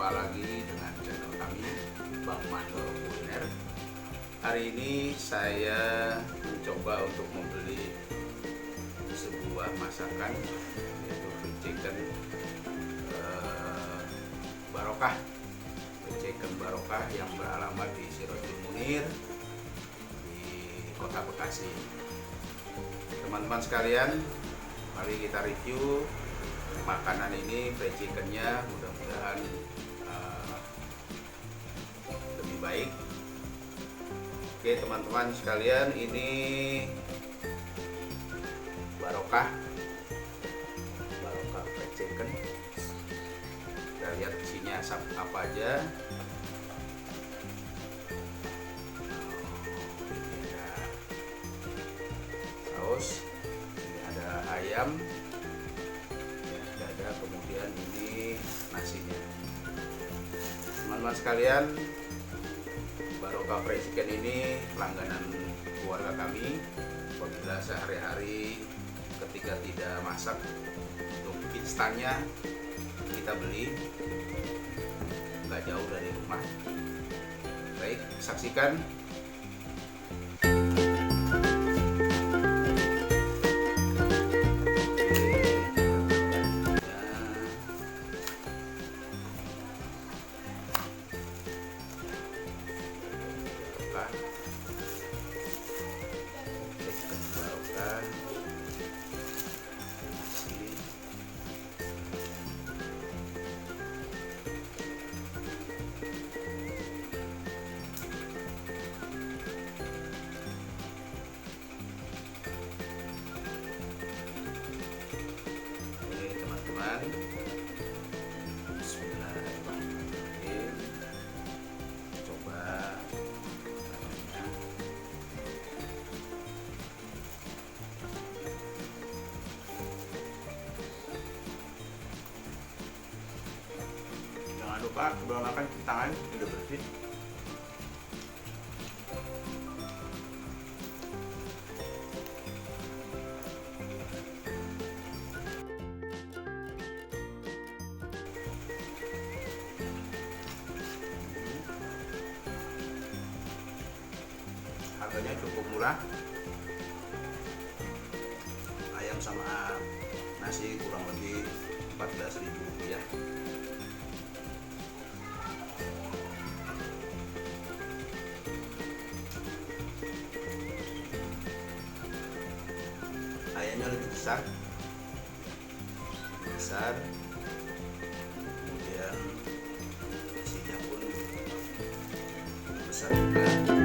Jumpa lagi dengan channel kami, Bang Mandor Kuliner. Hari ini saya mencoba untuk membeli sebuah masakan, yaitu fried chicken Barokah. Fried chicken Barokah yang beralamat di Sirojulmunir di kota Bekasi. Teman-teman sekalian, mari kita review makanan ini, fried chickennya. Mudah-mudahan lebih baik. Oke teman-teman sekalian, ini Barokah fried chicken. Kita lihat isinya apa aja. Ini ada saus, ini ada ayam, kemudian ini nasinya. Teman-teman sekalian, Barokah fried chicken ini langganan keluarga kami. Apabila sehari-hari ketika tidak masak, untuk instannya kita beli, nggak jauh dari rumah. Baik, saksikan. Bismillahirrahmanirrahim. Coba jangan lupa sebelum makan cuci tangan sudah bersih. Harganya cukup murah. Ayam sama nasi kurang lebih 14.000 rupiah. Ayamnya lebih besar, kemudian isinya pun besar juga.